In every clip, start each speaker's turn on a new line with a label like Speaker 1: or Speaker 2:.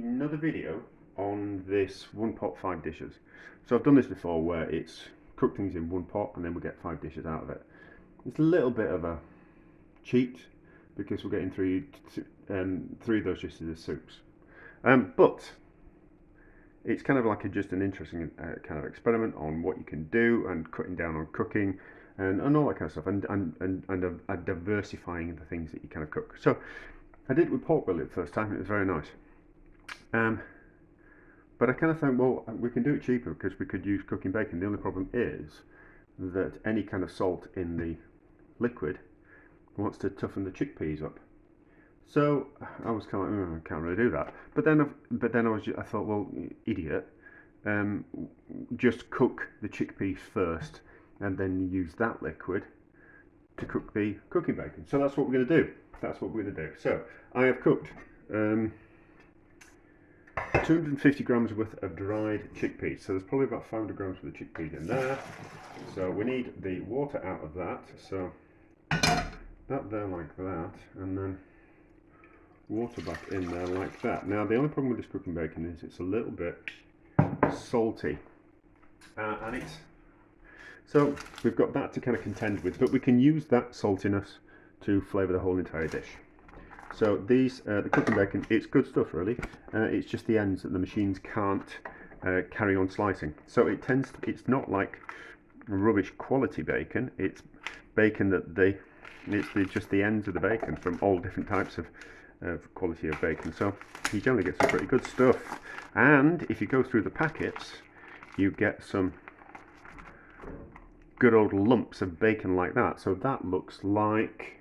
Speaker 1: another video on this one pot 5 dishes. So I've done this before where it's cook things in one pot and then we get 5 dishes out of it. It's a little bit of a cheat because we're getting three of those dishes as soups. But it's kind of like just an interesting kind of experiment on what you can do and cutting down on cooking and all that kind of stuff and diversifying the things that you kind of cook. So I did it with pork belly the first time and it was very nice. But I kind of thought, well, we can do it cheaper because we could use cooking bacon. The only problem is that any kind of salt in the liquid wants to toughen the chickpeas up. So I was kind of like, I can't really do that. But then I thought, well, idiot, just cook the chickpeas first and then use that liquid to cook the cooking bacon. So that's what we're going to do. So I have cooked 250 grams worth of dried chickpeas. So there's probably about 500 grams worth of chickpeas in there. So we need the water out of that. So that there like that, and then water back in there like that. Now the only problem with this cooking bacon is it's a little bit salty, and it's so we've got that to kind of contend with, but we can use that saltiness to flavour the whole entire dish. So these the cooking bacon, it's good stuff really. It's just the ends that the machines can't carry on slicing. So it's not like rubbish quality bacon. It's bacon that it's just the ends of the bacon from all different types of quality of bacon. So you generally get some pretty good stuff. And if you go through the packets, you get some good old lumps of bacon like that. So that looks like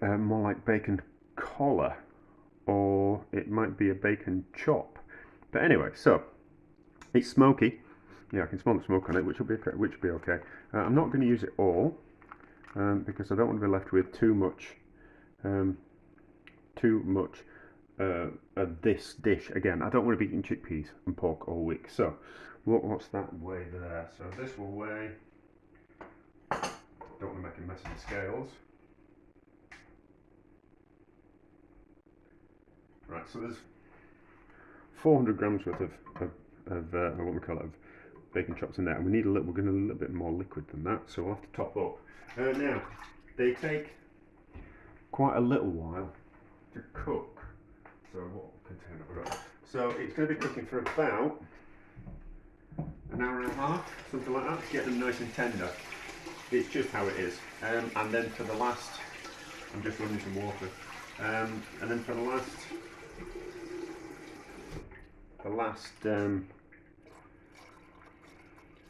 Speaker 1: more like bacon collar, or it might be a bacon chop. But anyway, so it's smoky. Yeah, I can smell the smoke on it, which will be okay. I'm not going to use it all because I don't want to be left with too much of this dish. Again, I don't want to be eating chickpeas and pork all week. So what's that weigh there? So this will weigh. Don't want to make a mess of the scales. Right, so there's 400 grams worth of what we call it, of bacon chops in there, and we're going to need a little bit more liquid than that, so we'll have to top up. Now, they take quite a little while to cook. So what container have we got? So it's going to be cooking for about an hour and a half, something like that, to get them nice and tender. It's just how it is. And then for the last, I'm just running some water. And then for the last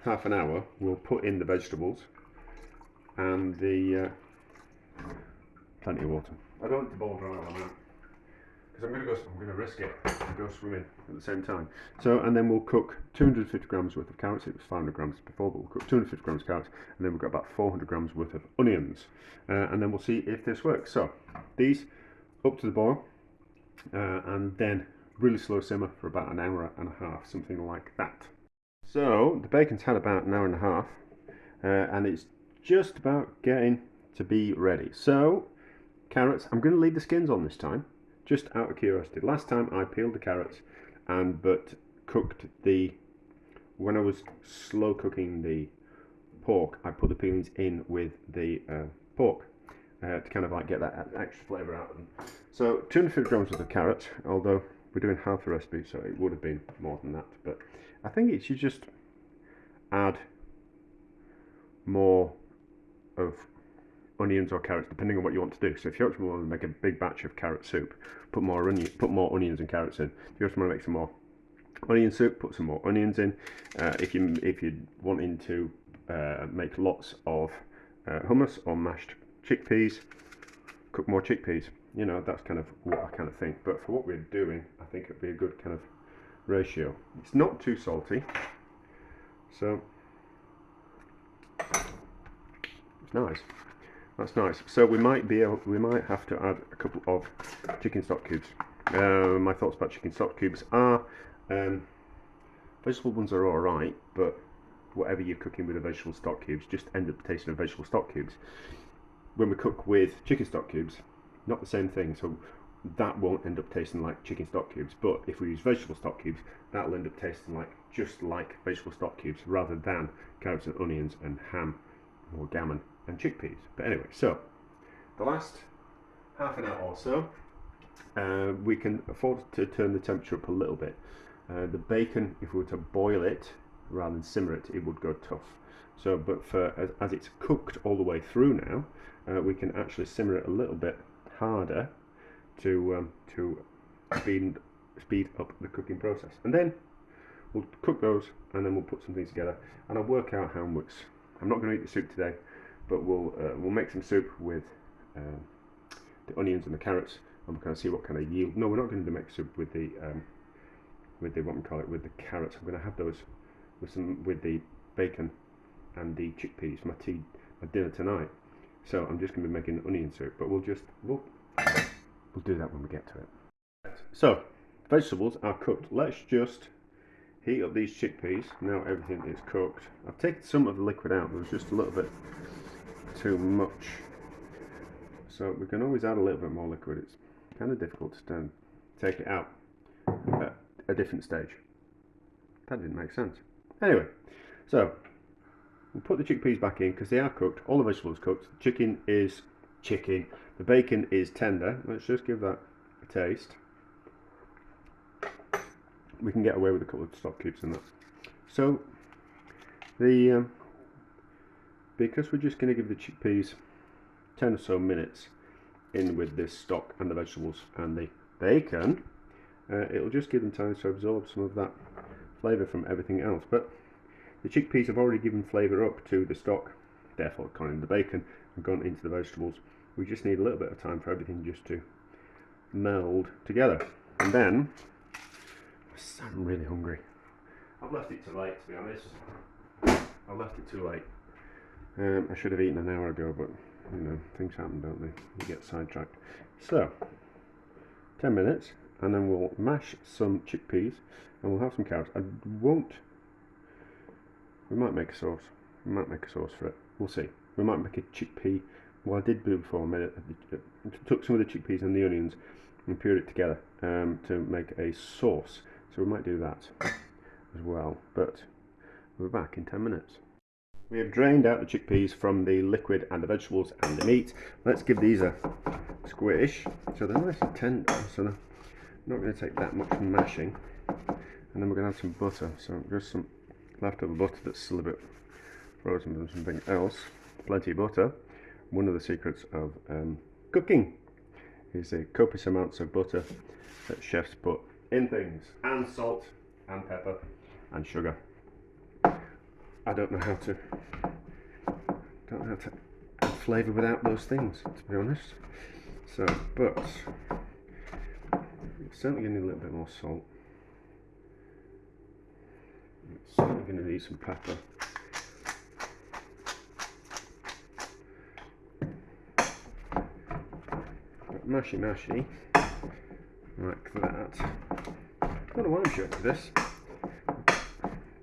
Speaker 1: half an hour, we'll put in the vegetables and the plenty of water. I don't want to boil dry while I'm out because I'm going to risk it and go swimming at the same time. So and then we'll cook 250 grams worth of carrots. It was 500 grams before, but we'll cook 250 grams of carrots, and then we've got about 400 grams worth of onions, and then we'll see if this works. So these up to the boil, and then really slow simmer for about an hour and a half, something like that. So the bacon's had about an hour and a half, and it's just about getting to be ready. So carrots, I'm going to leave the skins on this time, just out of curiosity. Last time I peeled the carrots but cooked when I was slow cooking the pork, I put the peelings in with the pork to kind of like get that extra flavour out of them. So 250 grams worth of carrots, although we're doing half the recipe, so it would have been more than that. But I think you just add more of onions or carrots, depending on what you want to do. So if you actually want to make a big batch of carrot soup, put more onions and carrots in. If you just want to make some more onion soup, put some more onions in. If you're wanting to make lots of hummus or mashed chickpeas, cook more chickpeas. You know, that's kind of what I kind of think. But for what we're doing, I think it'd be a good kind of ratio. It's not too salty, so it's nice. That's nice. So we might have to add a couple of chicken stock cubes. My thoughts about chicken stock cubes are vegetable ones are all right, but whatever you're cooking with the vegetable stock cubes just end up tasting of vegetable stock cubes. when we cook with chicken stock cubes, not the same thing. So that won't end up tasting like chicken stock cubes. But if we use vegetable stock cubes, that'll end up tasting like just like vegetable stock cubes rather than carrots and onions and ham or gammon and chickpeas. But anyway, so the last half an hour or so, we can afford to turn the temperature up a little bit. The bacon, if we were to boil it rather than simmer it, it would go tough. So, but as it's cooked all the way through now, we can actually simmer it a little bit harder to speed up the cooking process. And then we'll cook those, and then we'll put some things together. And I'll work out how much. I'm not going to eat the soup today, but we'll make some soup with the onions and the carrots, and we'll kind of see what kind of yield. No, we're not going to make soup with the what we call it, with the carrots. I'm going to have those with the bacon and the chickpeas, my dinner tonight. So I'm just going to be making onion soup, but we'll do that when we get to it. So vegetables are cooked. Let's just heat up these chickpeas. Now everything is cooked. I've taken some of the liquid out. There was just a little bit too much. So we can always add a little bit more liquid. It's kind of difficult to take it out at a different stage. That didn't make sense. Anyway, so we'll put the chickpeas back in because they are cooked. All the vegetables cooked. The chicken. The bacon is tender. Let's just give that a taste. We can get away with a couple of stock cubes in that. So because we're just going to give the chickpeas 10 or so minutes in with this stock and the vegetables and the bacon, it'll just give them time to absorb some of that flavour from everything else. But the chickpeas have already given flavour up to the stock, therefore gone into the bacon and gone into the vegetables. We just need a little bit of time for everything just to meld together. And then, I'm really hungry. I've left it too late, to be honest. I've left it too late. I should have eaten an hour ago, but you know, things happen, don't they? You get sidetracked. So, 10 minutes, and then we'll mash some chickpeas, and we'll have some carrots. We might make a sauce. We might make a sauce for it. We'll see. We might make a chickpea. Well, I did do before. I took some of the chickpeas and the onions and pured it together to make a sauce. So we might do that as well. But we're back in 10 minutes. We have drained out the chickpeas from the liquid and the vegetables and the meat. Let's give these a squish. So they're nice and tender. So they're not going to take that much mashing. And then we're going to add some butter. So just some leftover butter that's still a bit frozen from something else. Plenty of butter. One of the secrets of cooking is the copious amounts of butter that chefs put in things, and salt and pepper and sugar. I don't know how to add flavour without those things, to be honest. So, but it's certainly going to need a little bit more salt. It's certainly going to need some pepper. Mashy like that. I don't know why I'm showing you this,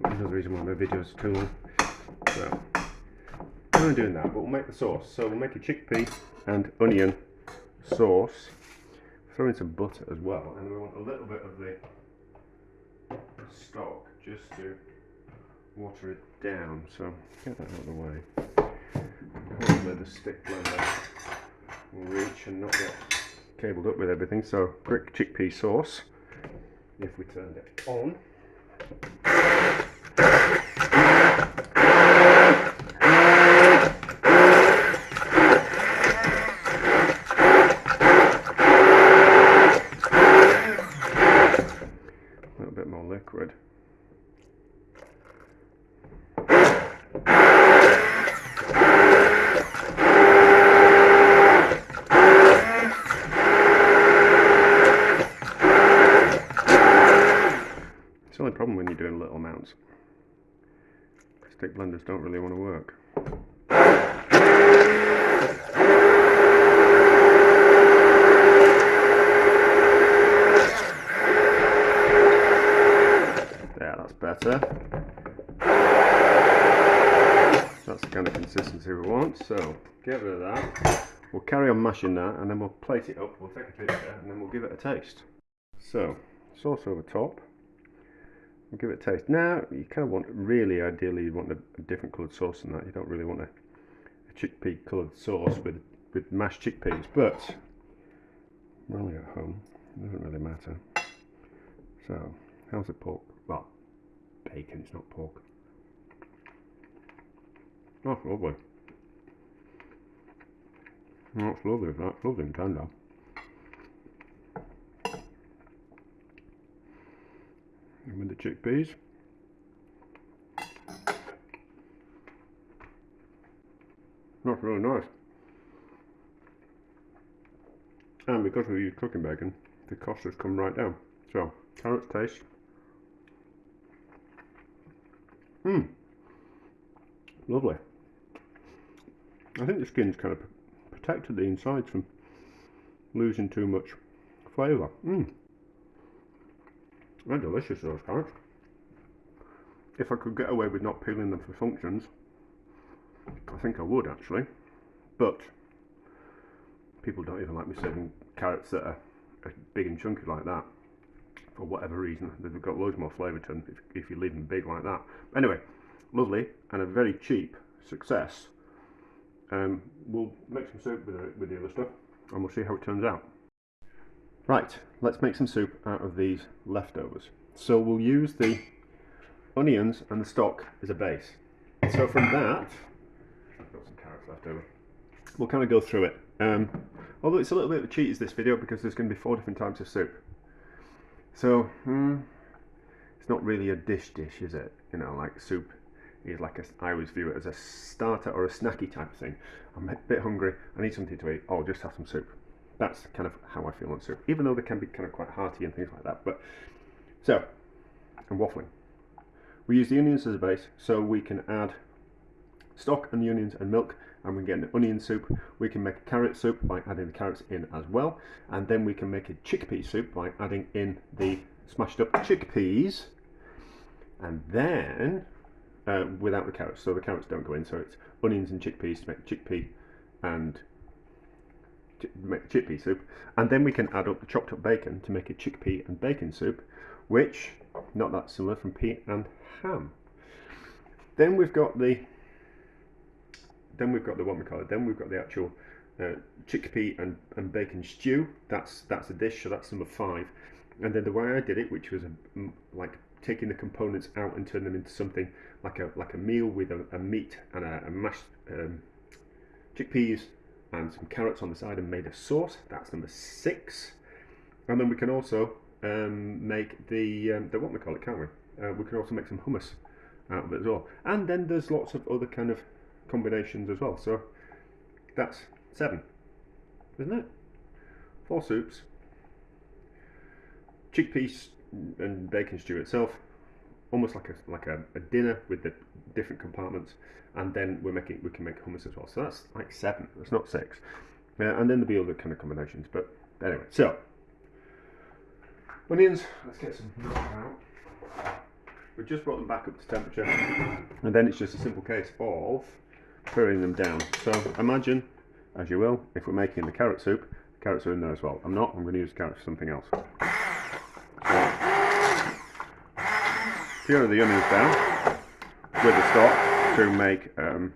Speaker 1: but another reason why my videos are too long. So I'm doing that, but we'll make the sauce. So we'll make a chickpea and onion sauce. Throw in some butter as well, and we want a little bit of the stock just to water it down. So get that out of the way. Hopefully the stick blender will reach and not get cabled up with everything. So quick chickpea sauce, if we turned it on. A little bit more liquid. It's the only problem when you're doing little amounts. Stick blenders don't really want to work. There, that's better. That's the kind of consistency we want, so get rid of that. We'll carry on mashing that, and then we'll plate it up, we'll take a picture, and then we'll give it a taste. So, sauce over top, we'll give it a taste. Now, you kind of want, really, ideally, you want a different coloured sauce than that. You don't really want a chickpea coloured sauce with mashed chickpeas, but we're only at home, it doesn't really matter. So, how's the pork? Well, bacon, it's not pork. Oh, that's lovely. That's lovely, that's lovely and tender. And with the chickpeas. That's really nice. And because we use cooking bacon, the cost has come right down. So, carrots taste. Lovely. I think the skin's kind of protected the insides from losing too much flavour. They're delicious, those carrots. If I could get away with not peeling them for functions, I think I would actually. But people don't even like me serving carrots that are big and chunky like that. For whatever reason, they've got loads more flavour to them if you leave them big like that. Anyway, lovely and a very cheap success. We'll make some soup with the other stuff, and we'll see how it turns out. Right, let's make some soup out of these leftovers. So we'll use the onions and the stock as a base. So from that, I've got some carrots left over. We'll kind of go through it. Although it's a little bit of a cheat is this video because there's going to be 4 different types of soup. So it's not really a dish, is it? You know, like soup is like I always view it as a starter or a snacky type of thing. I'm a bit hungry, I need something to eat, I'll just have some soup. That's kind of how I feel on soup, even though they can be kind of quite hearty and things like that. But so, I'm waffling. We use the onions as a base, so we can add stock and the onions and milk, and we get an onion soup. We can make a carrot soup by adding the carrots in as well, and then we can make a chickpea soup by adding in the smashed up chickpeas, and then without the carrots, so the carrots don't go in, so it's onions and chickpeas to make chickpea and make the chickpea soup, and then we can add up the chopped up bacon to make a chickpea and bacon soup, which not that similar from pea and ham. Then we've got the what we call it. Then we've got the actual chickpea and bacon stew. That's a dish, so that's number 5. And then the way I did it, which was like taking the components out and turning them into something like a meal with a meat and a mashed chickpeas and some carrots on the side and made a sauce. That's number 6. And then we can also make the what we call it, can't we? We can also make some hummus out of it as well. And then there's lots of other kind of combinations as well. So that's 7, isn't it? 4 soups, chickpeas and bacon stew itself, almost like a dinner with the different compartments, and then we can make hummus as well. So that's like 7. That's not 6. And then there'll be other kind of combinations. But anyway, so onions. Let's get some milk out. We've just brought them back up to temperature, and then it's just a simple case of pouring them down. So imagine, as you will, if we're making the carrot soup, the carrots are in there as well. I'm not. I'm going to use carrots for something else. Pure the onions down with the stock to make an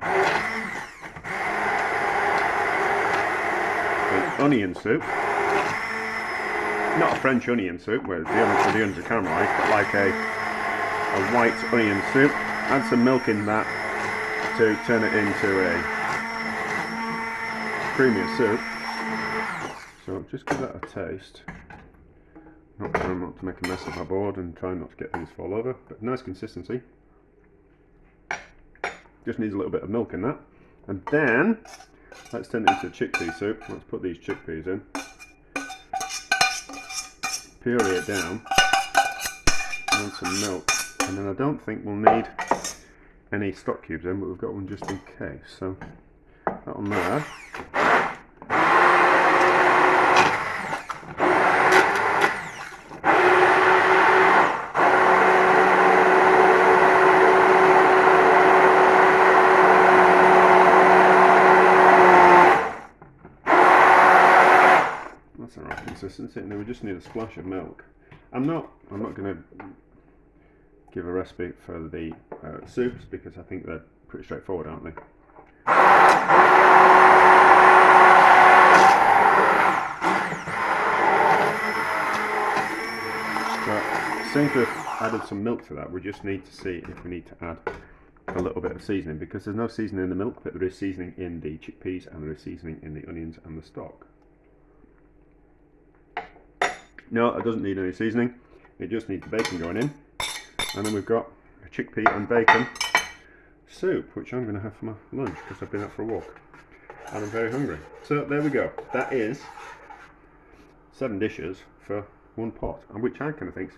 Speaker 1: onion soup. Not a French onion soup where the onions are caramelised, but like a white onion soup. Add some milk in that to turn it into a creamier soup. So just give that a taste. Not trying not to make a mess of my board and trying not to get things fall over, but nice consistency. Just needs a little bit of milk in that. And then let's turn it into chickpea soup. Let's put these chickpeas in. Puree it down. And some milk. And then I don't think we'll need any stock cubes in, but we've got one just in case. So that one there. That's the right consistency, and then we just need a splash of milk. I'm not going to give a recipe for the soups because I think they're pretty straightforward, aren't they? But since we've added some milk to that, we just need to see if we need to add a little bit of seasoning, because there's no seasoning in the milk, but there is seasoning in the chickpeas and there is seasoning in the onions and the stock. No, it doesn't need any seasoning. It just needs the bacon going in, and then we've got a chickpea and bacon soup, which I'm going to have for my lunch because I've been out for a walk and I'm very hungry. So there we go. That is 7 dishes for one pot, and which I kind of think's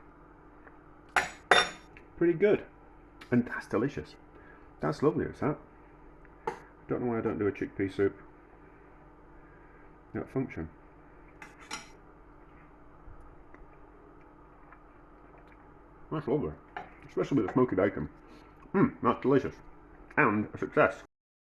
Speaker 1: pretty good, and that's delicious. That's lovely, is that? Don't know why I don't do a chickpea soup at function. That's lovely, especially with the smoky bacon. That's delicious, and a success.